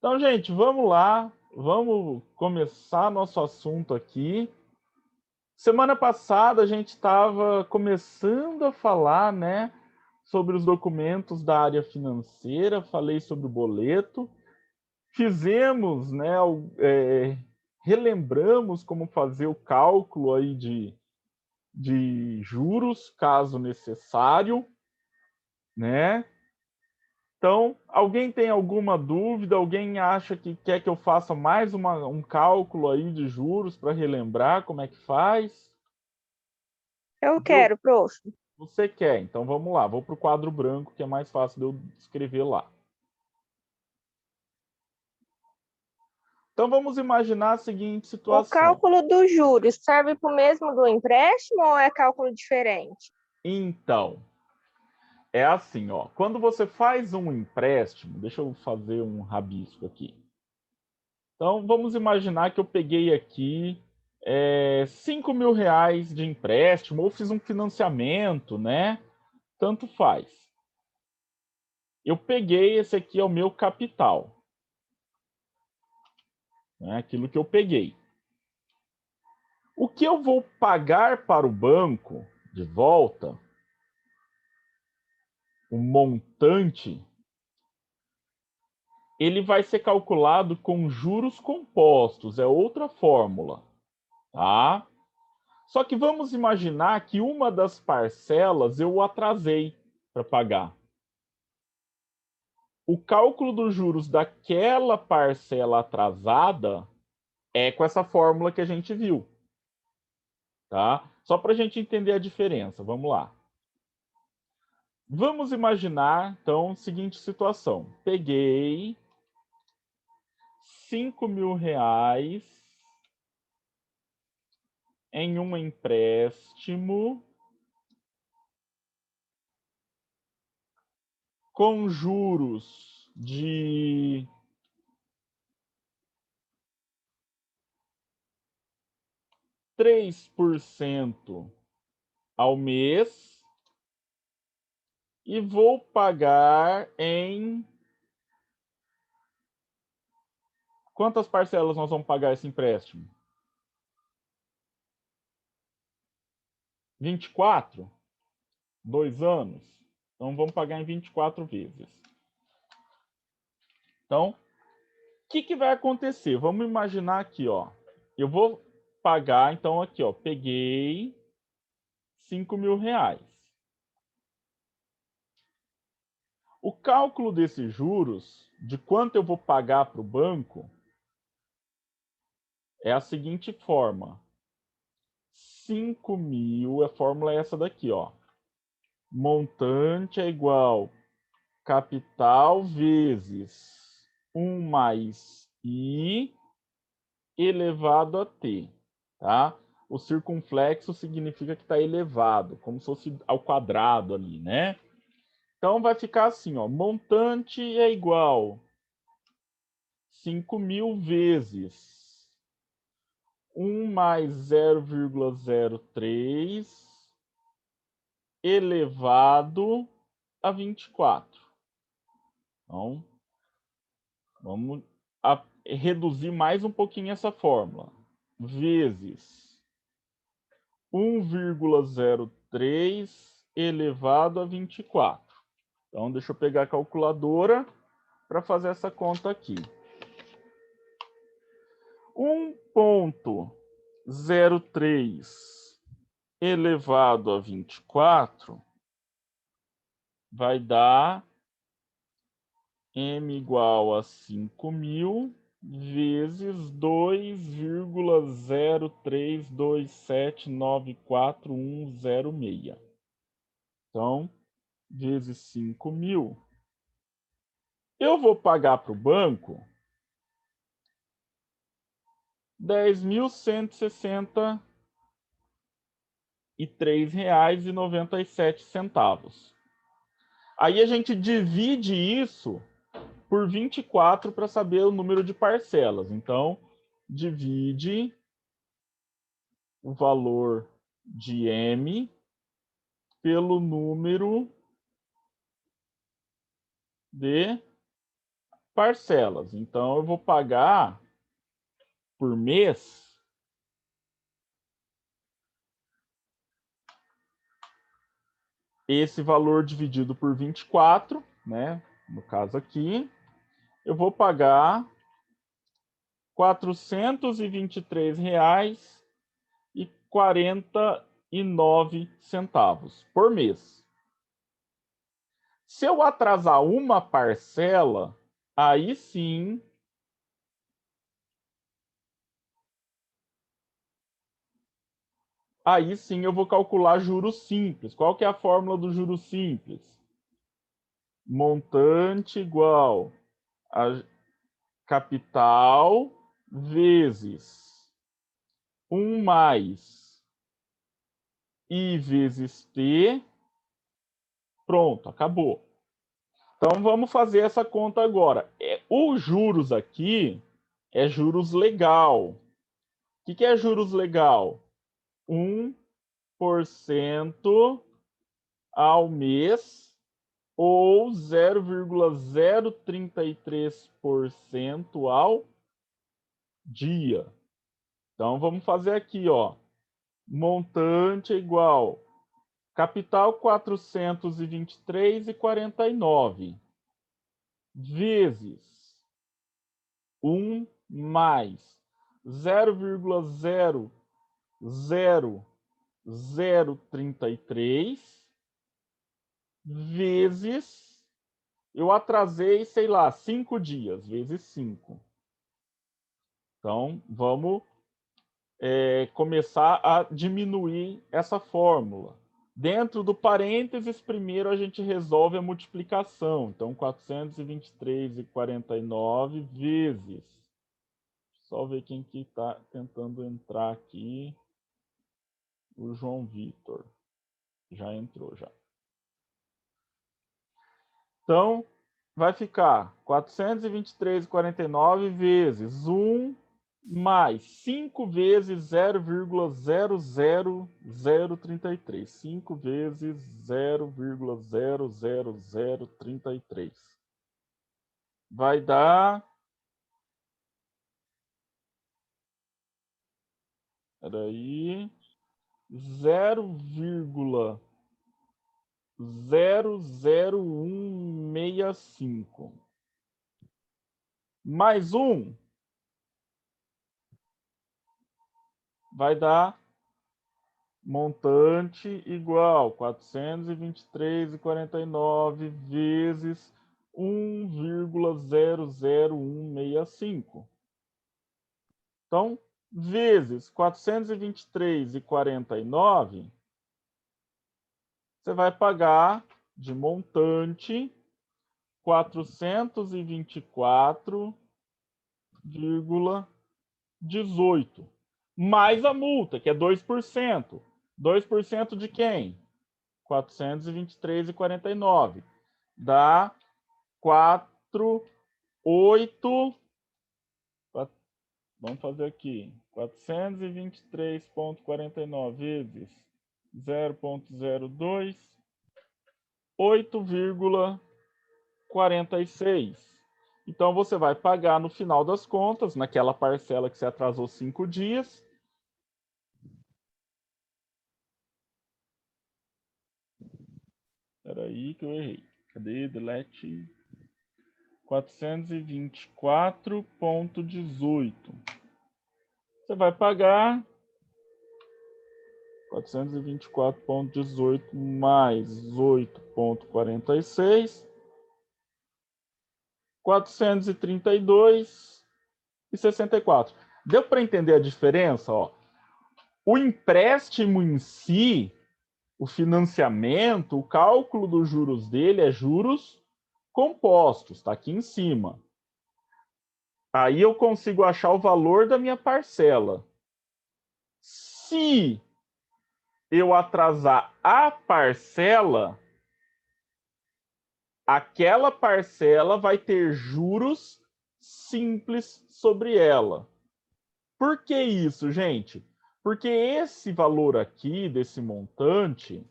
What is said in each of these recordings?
Então, gente, vamos lá. Vamos começar nosso assunto aqui. Semana passada a gente estava começando a falar, né, sobre os documentos da área financeira. Falei sobre o boleto. Fizemos, né, relembramos como fazer o cálculo aí de juros, caso necessário, né? Então, alguém tem alguma dúvida? Alguém acha que quer que eu faça mais um cálculo aí de juros para relembrar como é que faz? Eu Eu- quero, prof. Você quer? Então vamos lá. Vou para o quadro branco, que é mais fácil de eu escrever lá. Então vamos imaginar a seguinte O situação. cálculo dos juros serve para o mesmo do empréstimo ou é cálculo diferente? Então, é assim, ó. Quando você faz um empréstimo, deixa eu fazer um rabisco aqui. Então, vamos imaginar que eu peguei aqui 5 mil reais de empréstimo ou fiz um financiamento, né? Tanto faz. Eu peguei, esse aqui é o meu capital, né? Aquilo que eu peguei. O que eu vou pagar para o banco de volta, o montante, ele vai ser calculado com juros compostos, é outra fórmula, tá? Só que vamos imaginar que uma das parcelas eu atrasei para pagar. O cálculo dos juros daquela parcela atrasada é com essa fórmula que a gente viu, tá? Só para a gente entender a diferença, vamos lá. Vamos imaginar, então, a seguinte situação. Peguei 5 mil reais em um empréstimo com juros de 3% ao mês e vou pagar em... Quantas parcelas nós vamos pagar esse empréstimo? 24? 2 anos? Então vamos pagar em 24 vezes. Então, o que vai acontecer? Vamos imaginar aqui, ó. Eu vou pagar, então aqui, ó. Peguei 5 mil reais. O cálculo desses juros, de quanto eu vou pagar para o banco, é a seguinte forma. 5 mil, a fórmula é essa daqui, ó. Montante é igual capital vezes 1 mais I elevado a T, tá? O circunflexo significa que está elevado, como se fosse ao quadrado ali, né? Então vai ficar assim, ó. Montante é igual 5 mil vezes 1 mais 0,03 elevado a 24. Então, vamos reduzir mais um pouquinho essa fórmula. Vezes 1,03 elevado a 24. Então, deixa eu pegar a calculadora para fazer essa conta aqui. 1,03 elevado a 24 vai dar m igual a 5 mil vezes 2,032794106. Então, vezes 5 mil. Eu vou pagar para o banco R$ 10.163,97. Aí a gente divide isso por 24 para saber o número de parcelas. Então, divide o valor de M pelo número de parcelas. Então, eu vou pagar por mês esse valor dividido por 24, né? No caso aqui, eu vou pagar R$ 423,49 por mês. Se eu atrasar uma parcela, aí sim eu vou calcular juros simples. Qual que é a fórmula do juros simples? Montante igual a capital vezes 1 mais I vezes T. Pronto, acabou. Então, vamos fazer essa conta agora. O juros aqui é juros legal. O que é juros legal? 1% ao mês ou 0,033% ao dia. Então, vamos fazer aqui, ó. Montante é igual capital 423,49 vezes 1 mais 0,00033 vezes, eu atrasei, sei lá, 5 dias, vezes 5. Então, vamos começar a diminuir essa fórmula. Dentro do parênteses, primeiro a gente resolve a multiplicação. Então, 423,49 vezes. Só ver quem que está tentando entrar aqui. O João Vitor. Já entrou, já. Então, vai ficar 423,49 vezes 1 mais 5 vezes 0,00033. 5 vezes 0,00033. Vai dar... Peraí... 0,00165. Mais 1 vai dar montante igual 423,49 vezes 1,00165. Então, vezes 423,49, você vai pagar de montante 424,18. Mais a multa, que é 2%. 2% de quem? 423,49. Dá 8. Vamos fazer aqui. 423,49 vezes 0,02. 8,46. Então, você vai pagar no final das contas, naquela parcela que você atrasou 5 dias. Espera aí que eu errei. Cadê? Delete. 424,18. Você vai pagar 424,18 mais 8,46. 432,64. Deu para entender a diferença? Ó? O empréstimo em si, o financiamento, o cálculo dos juros dele é juros compostos, está aqui em cima. Aí eu consigo achar o valor da minha parcela. Se eu atrasar a parcela, aquela parcela vai ter juros simples sobre ela. Por que isso, gente? Porque esse valor aqui, desse montante,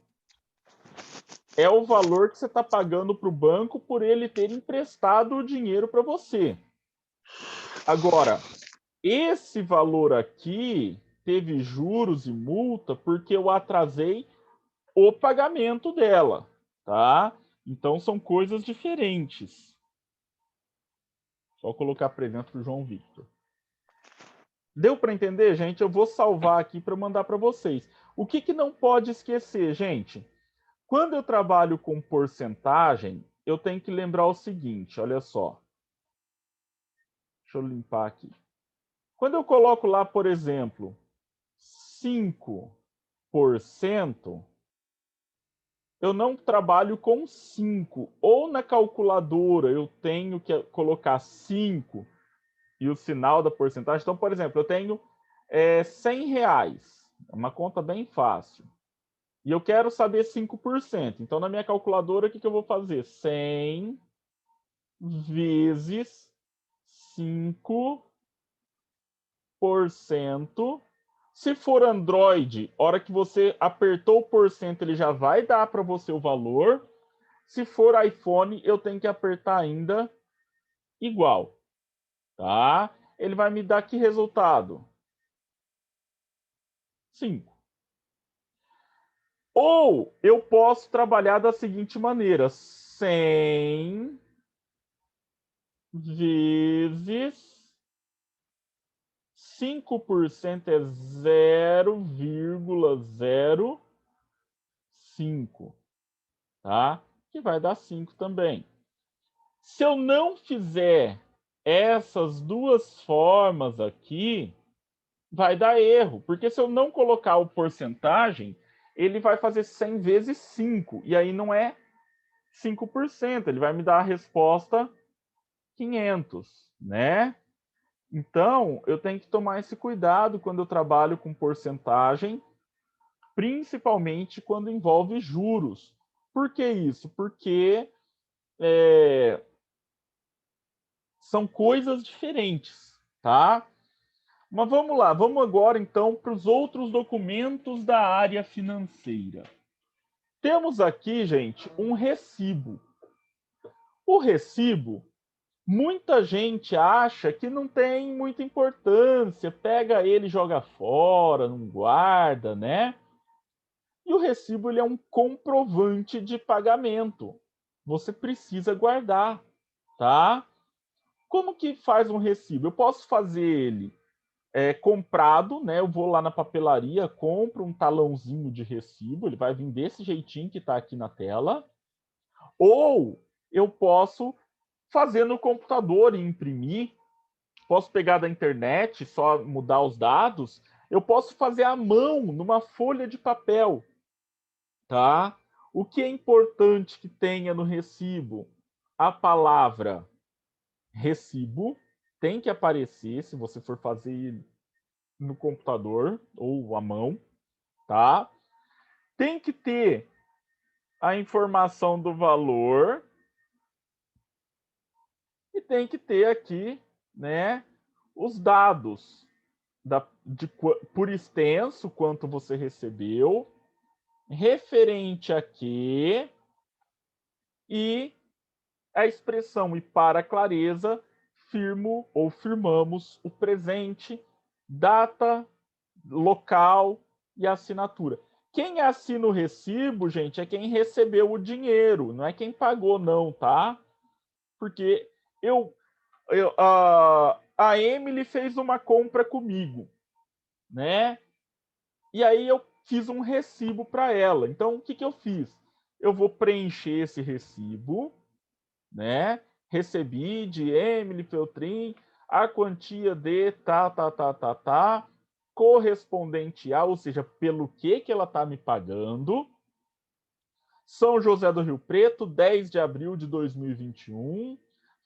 é o valor que você está pagando para o banco por ele ter emprestado o dinheiro para você. Agora, esse valor aqui teve juros e multa porque eu atrasei o pagamento dela, tá? Então são coisas diferentes. Só colocar presente para o João Victor. Deu para entender, gente? Eu vou salvar aqui para mandar para vocês. O que não pode esquecer, gente? Quando eu trabalho com porcentagem, eu tenho que lembrar o seguinte, olha só. Deixa eu limpar aqui. Quando eu coloco lá, por exemplo, 5%, eu não trabalho com 5. Ou na calculadora eu tenho que colocar 5 e o sinal da porcentagem. Então, por exemplo, eu tenho R$100. É uma conta bem fácil. E eu quero saber 5%. Então, na minha calculadora, o que eu vou fazer? 100 vezes 5%. Se for Android, hora que você apertou o porcento, ele já vai dar para você o valor. Se for iPhone, eu tenho que apertar ainda igual. Tá? Ele vai me dar que resultado? 5. Ou eu posso trabalhar da seguinte maneira: 100 vezes 5% é 0,05, tá? Que vai dar 5 também. Se eu não fizer essas duas formas aqui, vai dar erro, porque se eu não colocar o porcentagem, ele vai fazer 100 vezes 5, e aí não é 5%, ele vai me dar a resposta 500, né? Então, eu tenho que tomar esse cuidado quando eu trabalho com porcentagem, principalmente quando envolve juros. Por que isso? Porque são coisas diferentes, tá? Mas vamos lá, vamos agora então para os outros documentos da área financeira. Temos aqui, gente, um recibo. O recibo, muita gente acha que não tem muita importância, pega ele e joga fora, não guarda, né? E o recibo ele é um comprovante de pagamento. Você precisa guardar, tá? Como que faz um recibo? Eu posso fazer ele comprado, né? Eu vou lá na papelaria, compro um talãozinho de recibo, ele vai vir desse jeitinho que está aqui na tela. Ou eu posso fazer no computador e imprimir. Posso pegar da internet, só mudar os dados. Eu posso fazer à mão, numa folha de papel, tá? O que é importante que tenha no recibo? A palavra recibo tem que aparecer se você for fazer no computador ou à mão, tá? Tem que ter a informação do valor e tem que ter aqui, né, os dados por extenso, quanto você recebeu, referente a quê, e a expressão "e para clareza", firmo ou firmamos o presente, data, local e assinatura. Quem assina o recibo, gente, é quem recebeu o dinheiro, não é quem pagou, não, tá? Porque a Emily fez uma compra comigo, né? E aí eu fiz um recibo para ela. Então, o que eu fiz? Eu vou preencher esse recibo, né? Recebi de Emily Feltrin a quantia de correspondente a, ou seja, pelo que ela está me pagando. São José do Rio Preto, 10 de abril de 2021.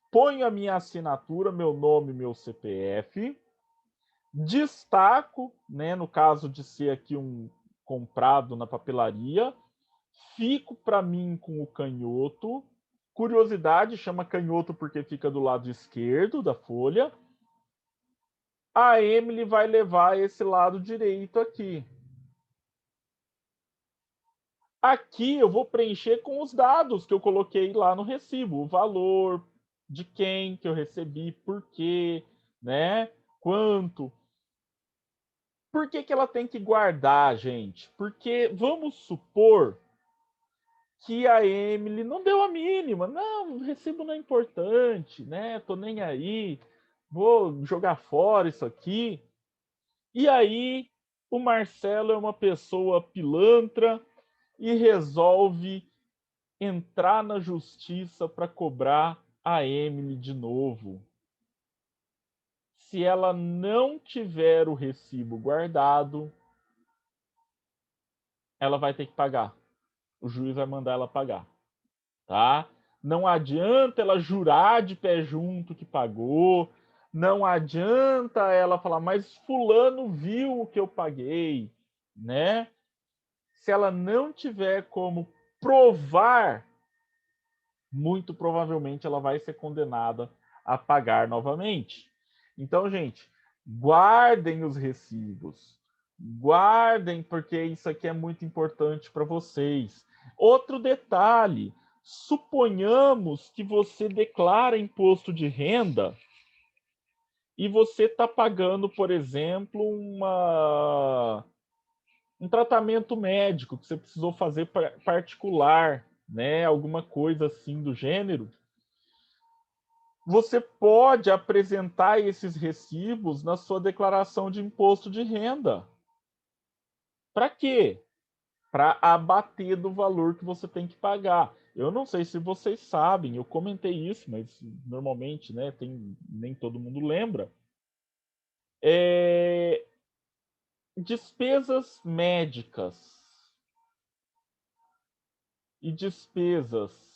Ponho a minha assinatura, meu nome, meu CPF. Destaco, né, no caso de ser aqui um comprado na papelaria, fico para mim com o canhoto. Curiosidade, chama canhoto porque fica do lado esquerdo da folha. A Emily vai levar esse lado direito aqui. Aqui eu vou preencher com os dados que eu coloquei lá no recibo, o valor, de quem que eu recebi, por quê, né? Quanto. Por que que ela tem que guardar, gente? Porque vamos supor que a Emily não deu a mínima. Não, o recibo não é importante, né? Tô nem aí. Vou jogar fora isso aqui. E aí o Marcelo é uma pessoa pilantra e resolve entrar na justiça para cobrar a Emily de novo. Se ela não tiver o recibo guardado, ela vai ter que pagar. O juiz vai mandar ela pagar, tá? Não adianta ela jurar de pé junto que pagou, não adianta ela falar, mas fulano viu o que eu paguei, né? Se ela não tiver como provar, muito provavelmente ela vai ser condenada a pagar novamente. Então, gente, guardem os recibos. Guardem, porque isso aqui é muito importante para vocês. Outro detalhe: suponhamos que você declara imposto de renda e você está pagando, por exemplo, um tratamento médico que você precisou fazer particular, né? Alguma coisa assim do gênero. Você pode apresentar esses recibos na sua declaração de imposto de renda. Para quê? Para abater do valor que você tem que pagar. Eu não sei se vocês sabem, eu comentei isso, mas normalmente, né, nem todo mundo lembra. Despesas médicas e despesas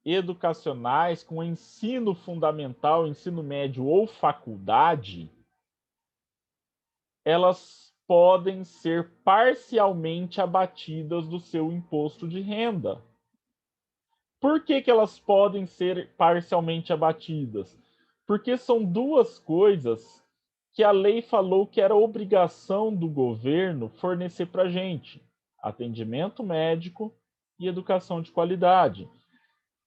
educacionais com ensino fundamental, ensino médio ou faculdade, elas podem ser parcialmente abatidas do seu imposto de renda. Por que que elas podem ser parcialmente abatidas? Porque são duas coisas que a lei falou que era obrigação do governo fornecer para a gente: atendimento médico e educação de qualidade.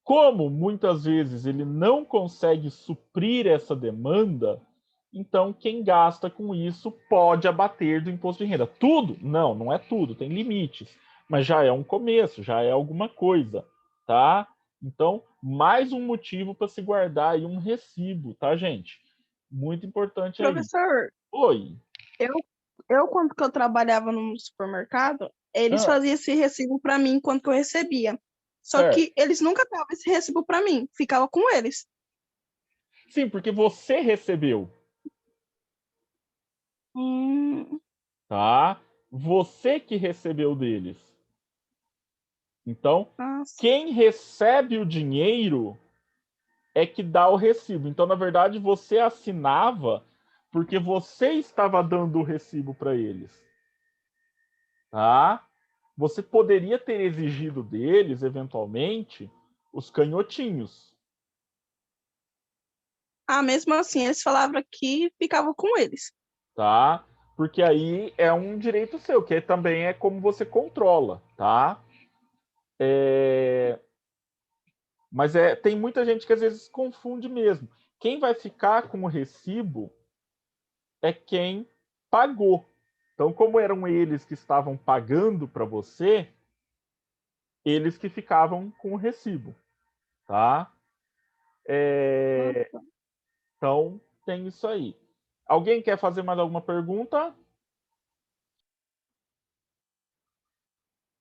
Como muitas vezes ele não consegue suprir essa demanda, então quem gasta com isso pode abater do imposto de renda. Tudo? Não, não é tudo, tem limites, mas já é um começo, já é alguma coisa, tá? Então, mais um motivo para se guardar aí um recibo, tá, gente? Muito importante aí. Professor, Oi. eu quando que eu trabalhava no supermercado, eles Ah, faziam esse recibo para mim quando que eu recebia. Só certo. que eles nunca davam esse recibo para mim, ficava com eles. Sim, porque você recebeu, Hum, tá? Você que recebeu deles. Então, nossa. quem recebe o dinheiro é que dá o recibo. Então, na verdade, você assinava porque você estava dando o recibo para eles, tá? Você poderia ter exigido deles, eventualmente, os canhotinhos, Ah, mesmo assim, eles falavam que ficava com eles. tá? Porque aí é um direito seu, que também é como você controla, tá? Mas tem muita gente que às vezes confunde mesmo. Quem vai ficar com o recibo é quem pagou. Então, como eram eles que estavam pagando para você, eles que ficavam com o recibo, tá? Nossa. Então, tem isso aí. Alguém quer fazer mais alguma pergunta?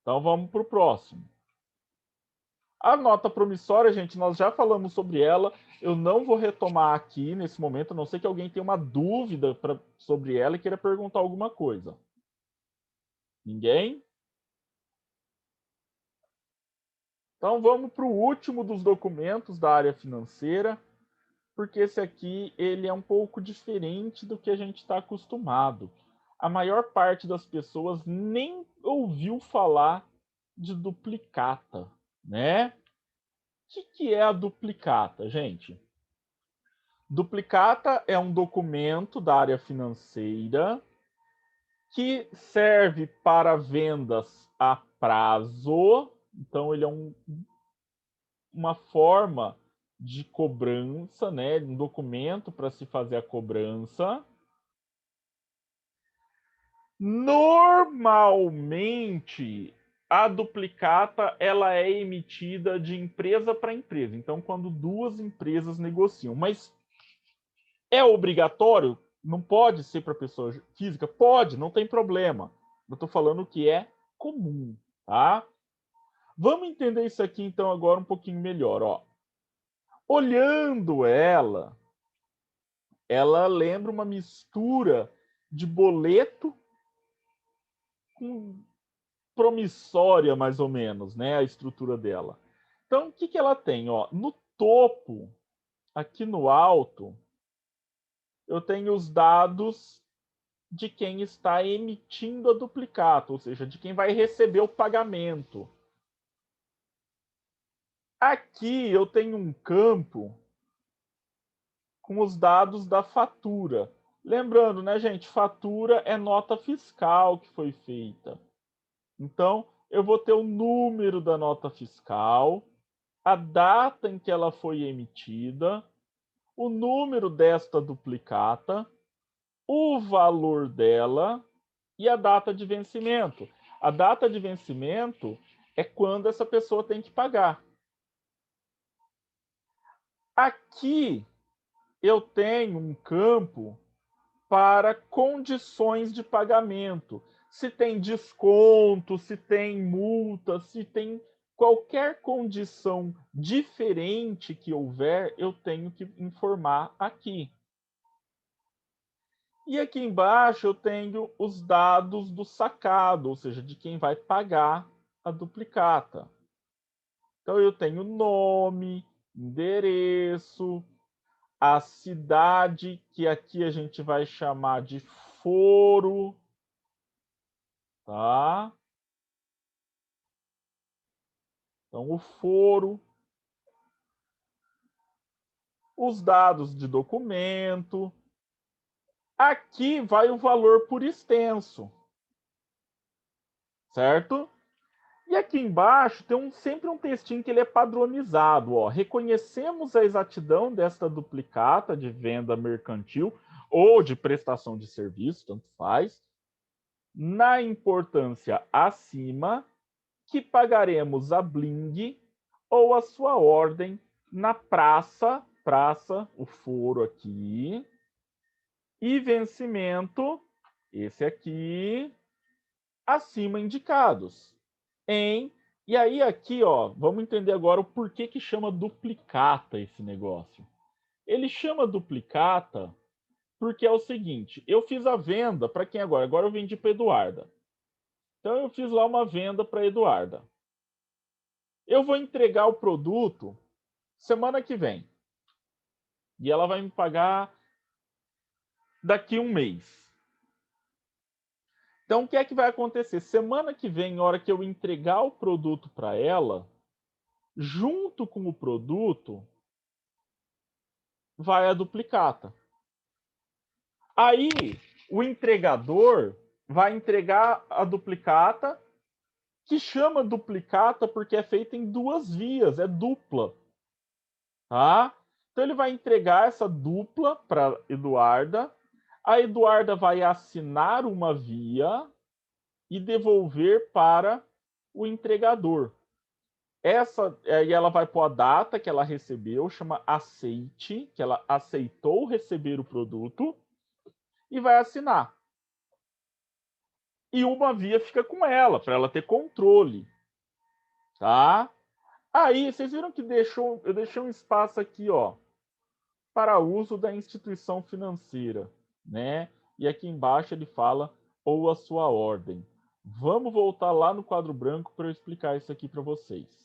Então, vamos para o próximo. A nota promissória, gente, nós já falamos sobre ela. Eu não vou retomar aqui nesse momento, a não ser que alguém tenha uma dúvida sobre ela e queira perguntar alguma coisa. Ninguém? Então, vamos para o último dos documentos da área financeira, porque esse aqui ele é um pouco diferente do que a gente está acostumado. A maior parte das pessoas nem ouviu falar de duplicata, né? O que é a duplicata, gente? Duplicata é um documento da área financeira que serve para vendas a prazo. Então, ele é uma forma de cobrança, né? Um documento para se fazer a cobrança. Normalmente, a duplicata ela é emitida de empresa para empresa. Então, quando duas empresas negociam. Mas é obrigatório? Não pode ser para pessoa física? Pode, não tem problema. Eu estou falando que é comum, tá? Vamos entender isso aqui, então, agora um pouquinho melhor. Ó. Olhando ela lembra uma mistura de boleto com promissória, mais ou menos, né? A estrutura dela. Então, o que, que ela tem? Ó, no topo, aqui no alto, eu tenho os dados de quem está emitindo a duplicata, ou seja, de quem vai receber o pagamento. Aqui eu tenho um campo com os dados da fatura. Lembrando, né, gente, fatura é nota fiscal que foi feita. Então, eu vou ter o número da nota fiscal, a data em que ela foi emitida, o número desta duplicata, o valor dela e a data de vencimento. A data de vencimento é quando essa pessoa tem que pagar. Aqui eu tenho um campo para condições de pagamento. Se tem desconto, se tem multa, se tem qualquer condição diferente que houver, eu tenho que informar aqui. E aqui embaixo eu tenho os dados do sacado, ou seja, de quem vai pagar a duplicata. Então eu tenho nome, endereço, a cidade, que aqui a gente vai chamar de foro, tá? Então o foro, os dados de documento. Aqui vai o valor por extenso, certo? E aqui embaixo tem sempre um textinho que ele é padronizado. Ó. Reconhecemos a exatidão desta duplicata de venda mercantil ou de prestação de serviço, tanto faz, na importância acima, que pagaremos a Bling ou a sua ordem na praça, o foro aqui, e vencimento, esse aqui, acima indicados. E aí aqui, ó, vamos entender agora o porquê que chama duplicata esse negócio. Ele chama duplicata porque é o seguinte, eu fiz a venda para quem agora? Agora eu vendi para Eduarda. Então eu fiz lá uma venda para Eduarda. Eu vou entregar o produto semana que vem. E ela vai me pagar daqui um mês. Então o que é que vai acontecer? Semana que vem, na hora que eu entregar o produto para ela, junto com o produto, vai a duplicata. Aí, o entregador vai entregar a duplicata, que chama duplicata porque é feita em duas vias, é dupla. Tá? Então, ele vai entregar essa dupla para Eduarda. A Eduarda vai assinar uma via e devolver para o entregador. E ela vai pôr a data que ela recebeu, chama aceite, que ela aceitou receber o produto, e vai assinar. E uma via fica com ela, para ela ter controle. Tá? Aí, vocês viram que eu deixei um espaço aqui, ó, para uso da instituição financeira, né? E aqui embaixo ele fala ou a sua ordem. Vamos voltar lá no quadro branco para eu explicar isso aqui para vocês.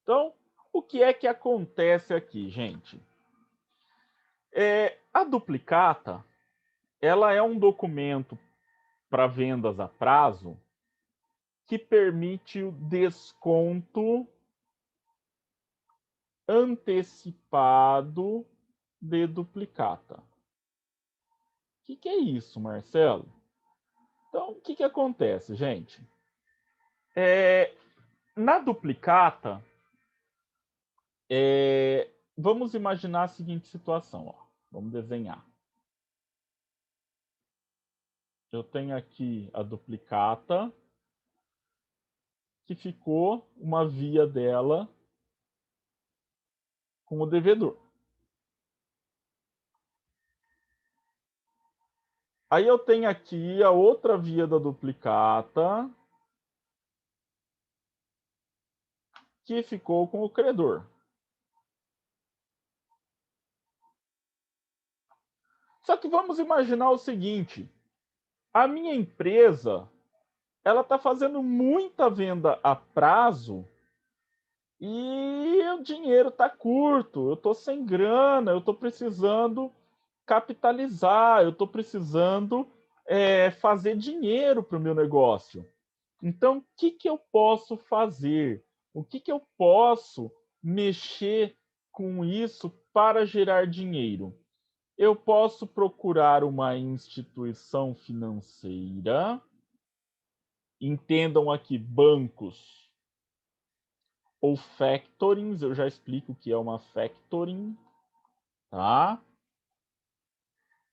Então, o que é que acontece aqui, gente? A duplicata, ela é um documento para vendas a prazo que permite o desconto antecipado de duplicata. O que é isso, Marcelo? Então, o que acontece, gente? Na duplicata, vamos imaginar a seguinte situação. Ó. Vamos desenhar. Eu tenho aqui a duplicata, que ficou uma via dela com o devedor. Aí eu tenho aqui a outra via da duplicata, que ficou com o credor. Só que vamos imaginar o seguinte, a minha empresa, ela está fazendo muita venda a prazo e o dinheiro está curto, eu estou sem grana, eu estou precisando capitalizar, eu estou precisando fazer dinheiro para o meu negócio. Então, o que eu posso fazer? O que eu posso mexer com isso para gerar dinheiro? Eu posso procurar uma instituição financeira, entendam aqui bancos ou factorings, eu já explico o que é uma factoring, tá?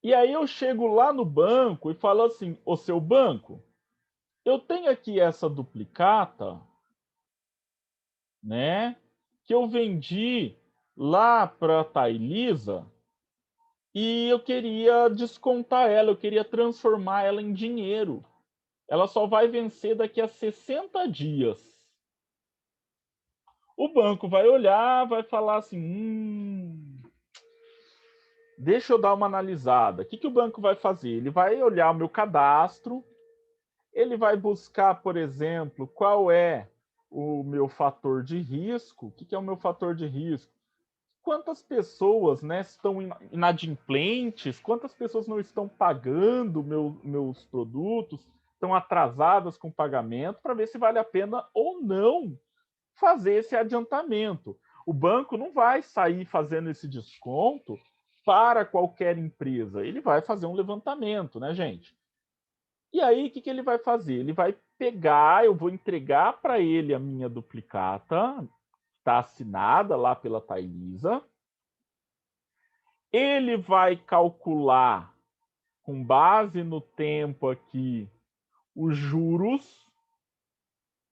E aí eu chego lá no banco e falo assim, ô seu banco, eu tenho aqui essa duplicata, né, que eu vendi lá para a Thailisa e eu queria descontar ela, eu queria transformar ela em dinheiro. Ela só vai vencer daqui a 60 dias. O banco vai olhar, vai falar assim, deixa eu dar uma analisada. O que o banco vai fazer? Ele vai olhar o meu cadastro, ele vai buscar, por exemplo, qual é o meu fator de risco. O que é o meu fator de risco? Quantas pessoas, né, estão inadimplentes, quantas pessoas não estão pagando meus produtos, estão atrasadas com o pagamento, para ver se vale a pena ou não fazer esse adiantamento. O banco não vai sair fazendo esse desconto para qualquer empresa, ele vai fazer um levantamento, né, gente? E aí, o que ele vai fazer? Ele vai pegar, eu vou entregar para ele a minha duplicata, está assinada lá pela Thailisa. Ele vai calcular, com base no tempo aqui, os juros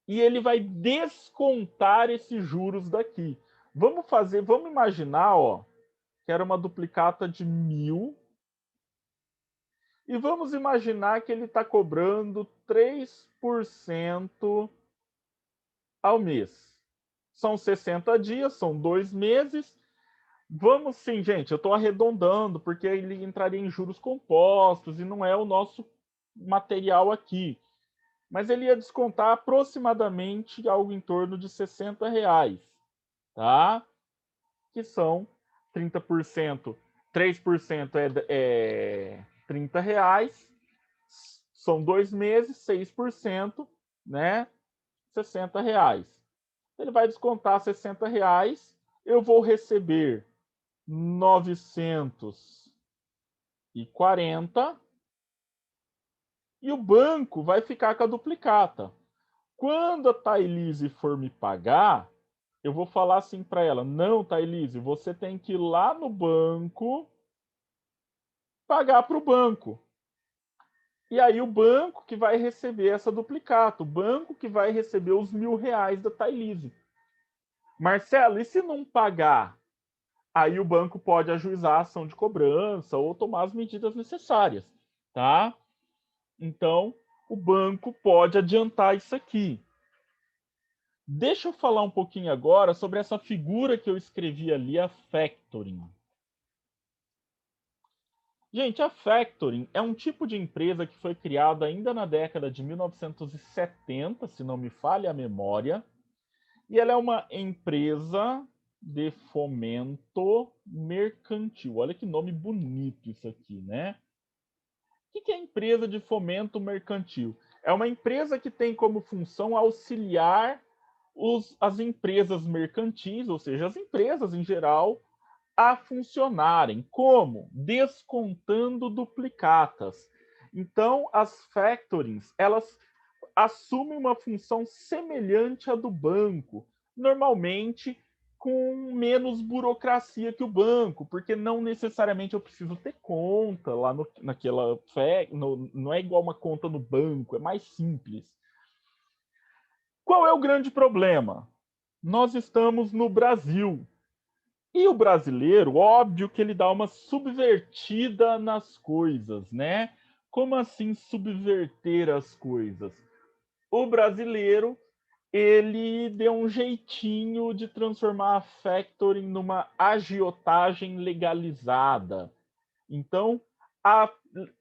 e ele vai descontar esses juros daqui. Vamos imaginar, ó, que era uma duplicata de 1.000 e vamos imaginar que ele está cobrando 3% ao mês. São 60 dias, são 2 meses. Vamos sim, gente, eu estou arredondando, porque ele entraria em juros compostos e não é o nosso material aqui. Mas ele ia descontar aproximadamente algo em torno de R$60, tá? Que são 30%, 3% é R$30, são 2 meses, 6%, né? R$60. Ele vai descontar R$60, eu vou receber 940 e o banco vai ficar com a duplicata. Quando a Thailise for me pagar, eu vou falar assim para ela, não, Thailise, você tem que ir lá no banco pagar para o banco. E aí o banco que vai receber essa duplicata, o banco que vai receber os R$1.000 da Thailise. Marcelo, e se não pagar? Aí o banco pode ajuizar a ação de cobrança ou tomar as medidas necessárias, tá? Então, o banco pode adiantar isso aqui. Deixa eu falar um pouquinho agora sobre essa figura que eu escrevi ali, a factoring. Gente, a factoring é um tipo de empresa que foi criada ainda na década de 1970, se não me falha a memória, e ela é uma empresa de fomento mercantil. Olha que nome bonito isso aqui, né? O que é empresa de fomento mercantil? É uma empresa que tem como função auxiliar as empresas mercantis, ou seja, as empresas em geral, a funcionarem. Como? Descontando duplicatas. Então, as factorings, elas assumem uma função semelhante à do banco, normalmente com menos burocracia que o banco, porque não necessariamente eu preciso ter conta lá naquela não é igual uma conta no banco, é mais simples. Qual é o grande problema? Nós estamos no Brasil. E o brasileiro, óbvio que ele dá uma subvertida nas coisas, né? Como assim subverter as coisas? O brasileiro, ele deu um jeitinho de transformar a factoring numa agiotagem legalizada. Então,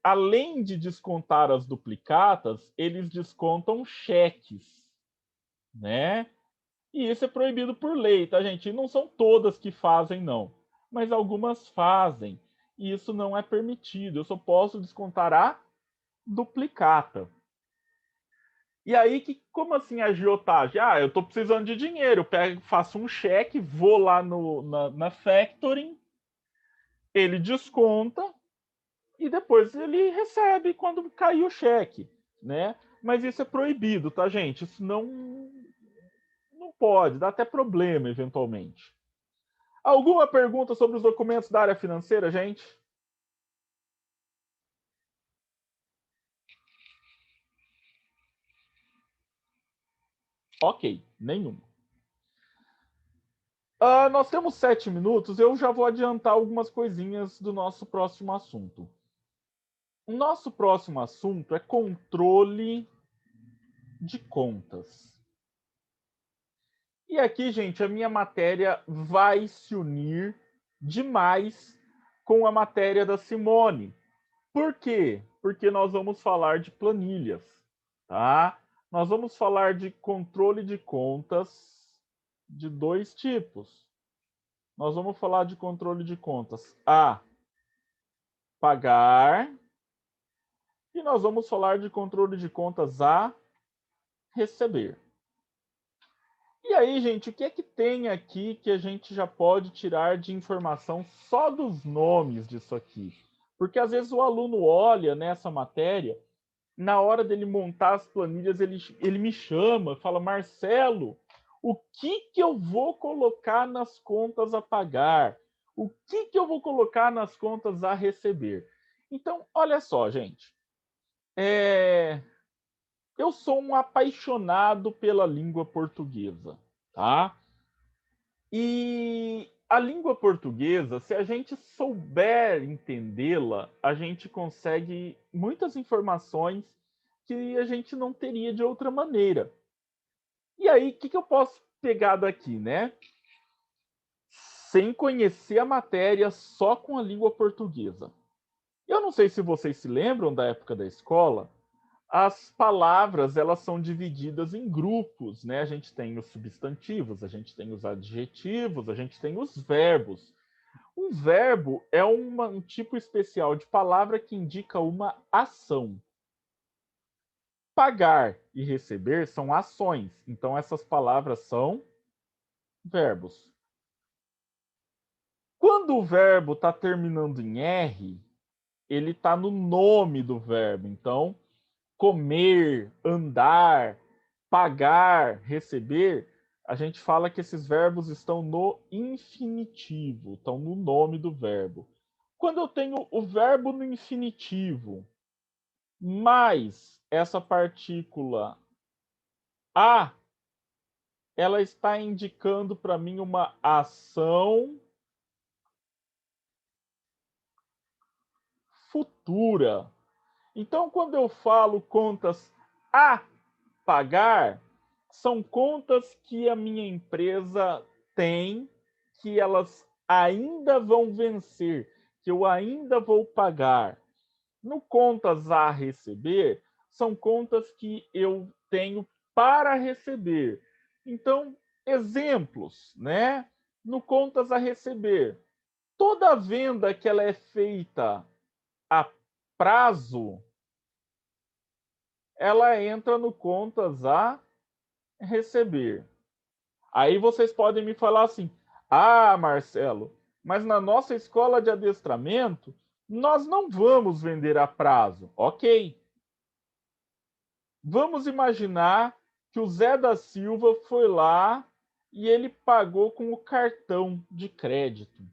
além de descontar as duplicatas, eles descontam cheques, né? E isso é proibido por lei, tá, gente? E não são todas que fazem, não. Mas algumas fazem. E isso não é permitido. Eu só posso descontar a duplicata. E aí, como assim agiotagem? Ah, eu estou precisando de dinheiro. Eu pego, faço um cheque, vou lá na factoring, ele desconta e depois ele recebe quando cair o cheque, né? Mas isso é proibido, tá, gente? Isso não pode, dá até problema eventualmente. Alguma pergunta sobre os documentos da área financeira, gente? Ok, nenhuma. Nós temos 7 minutos, eu já vou adiantar algumas coisinhas do nosso próximo assunto. O nosso próximo assunto é controle de contas. E aqui, gente, a minha matéria vai se unir demais com a matéria da Simone. Por quê? Porque nós vamos falar de planilhas, tá? Nós vamos falar de controle de contas de dois tipos. Nós vamos falar de controle de contas a pagar e nós vamos falar de controle de contas a receber. E aí, gente, o que é que tem aqui que a gente já pode tirar de informação só dos nomes disso aqui? Porque às vezes o aluno olha nessa matéria, na hora dele montar as planilhas, ele me chama, fala, Marcelo, o que eu vou colocar nas contas a pagar? O que eu vou colocar nas contas a receber? Então, olha só, gente. Eu sou um apaixonado pela língua portuguesa, tá? E a língua portuguesa, se a gente souber entendê-la, a gente consegue muitas informações que a gente não teria de outra maneira. E aí, o que eu posso pegar daqui, né? Sem conhecer a matéria, só com a língua portuguesa. Eu não sei se vocês se lembram da época da escola, as palavras elas são divididas em grupos, né? A gente tem os substantivos, a gente tem os adjetivos, a gente tem os verbos. Um verbo é um tipo especial de palavra que indica uma ação. Pagar e receber são ações, então essas palavras são verbos. Quando o verbo está terminando em R, ele está no nome do verbo. Então, comer, andar, pagar, receber, a gente fala que esses verbos estão no infinitivo, estão no nome do verbo. Quando eu tenho o verbo no infinitivo, mais essa partícula a, ela está indicando para mim uma ação futura. Então, quando eu falo contas a pagar, são contas que a minha empresa tem, que elas ainda vão vencer, que eu ainda vou pagar. No contas a receber, são contas que eu tenho para receber. Então, exemplos, né? No contas a receber, toda venda que ela é feita a prazo, ela entra no contas a receber. Aí vocês podem me falar assim: ah, Marcelo, mas na nossa escola de adestramento, nós não vamos vender a prazo. Ok. Vamos imaginar que o Zé da Silva foi lá e ele pagou com o cartão de crédito.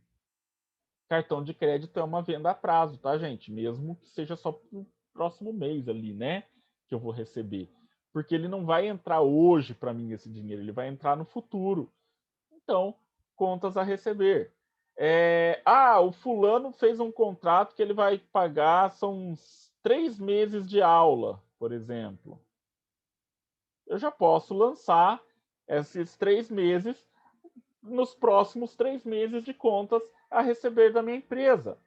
Cartão de crédito é uma venda a prazo, tá, gente? Mesmo que seja só para o próximo mês ali, né? Que eu vou receber. Porque ele não vai entrar hoje para mim esse dinheiro, ele vai entrar no futuro. Então, contas a receber. O fulano fez um contrato que ele vai pagar, são uns 3 meses de aula, por exemplo. Eu já posso lançar esses 3 meses nos próximos 3 meses de contas a receber da minha empresa.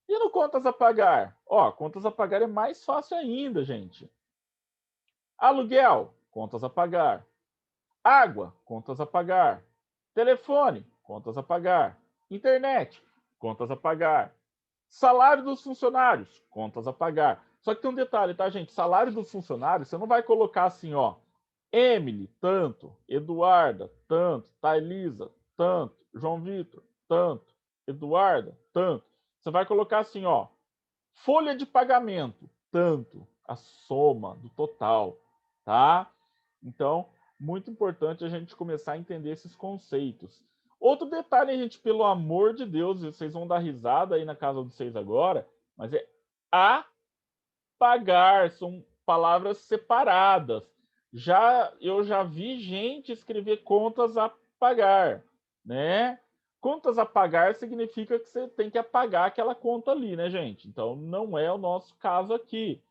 E no contas a pagar? Contas a pagar é mais fácil ainda, gente. Aluguel, contas a pagar. Água, contas a pagar. Telefone, contas a pagar. Internet, contas a pagar. Salário dos funcionários, contas a pagar. Só que tem um detalhe, tá, gente? Salário dos funcionários, você não vai colocar assim, Emily, tanto. Eduarda, tanto. Thailisa, tanto. João Vitor, tanto. Eduarda, tanto. Você vai colocar assim, folha de pagamento, tanto. A soma do total, tá? Então, muito importante a gente começar a entender esses conceitos. Outro detalhe, gente, pelo amor de Deus, vocês vão dar risada aí na casa de vocês agora, mas é apagar, são palavras separadas. Eu já vi gente escrever contas a pagar, né? Contas a pagar significa que você tem que apagar aquela conta ali, né, gente? Então, não é o nosso caso aqui.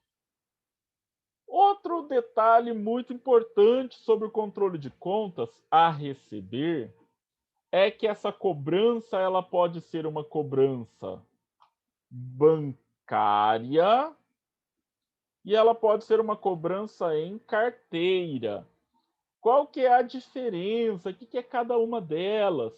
Outro detalhe muito importante sobre o controle de contas a receber é que essa cobrança ela pode ser uma cobrança bancária e ela pode ser uma cobrança em carteira. Qual que é a diferença? O que é cada uma delas?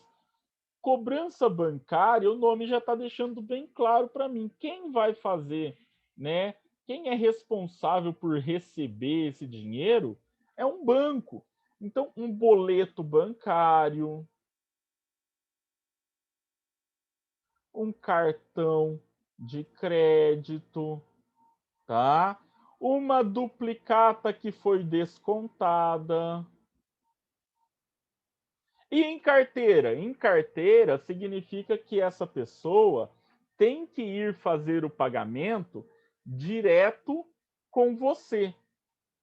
Cobrança bancária, o nome já está deixando bem claro para mim. Quem vai fazer, né? Quem é responsável por receber esse dinheiro é um banco. Então, um boleto bancário, um cartão de crédito, tá? Uma duplicata que foi descontada. E em carteira? Em carteira significa que essa pessoa tem que ir fazer o pagamento direto com você.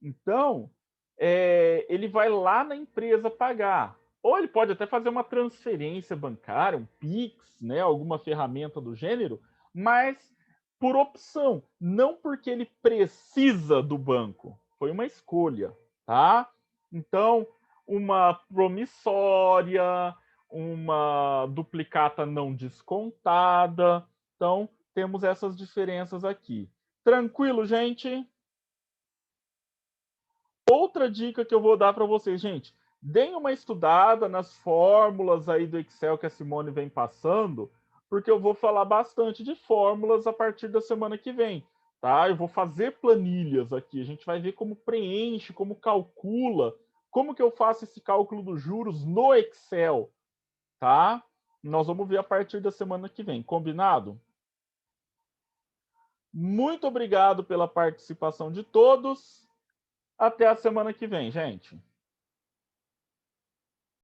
Então, ele vai lá na empresa pagar. Ou ele pode até fazer uma transferência bancária, um Pix, né, alguma ferramenta do gênero, mas por opção, não porque ele precisa do banco. Foi uma escolha, tá? Então, uma promissória, uma duplicata não descontada. Então, temos essas diferenças aqui. Tranquilo, gente? Outra dica que eu vou dar para vocês, gente, deem uma estudada nas fórmulas aí do Excel que a Simone vem passando, porque eu vou falar bastante de fórmulas a partir da semana que vem, tá? Eu vou fazer planilhas aqui, a gente vai ver como preenche, como calcula, como que eu faço esse cálculo dos juros no Excel, tá? Nós vamos ver a partir da semana que vem, combinado? Muito obrigado pela participação de todos. Até a semana que vem, gente.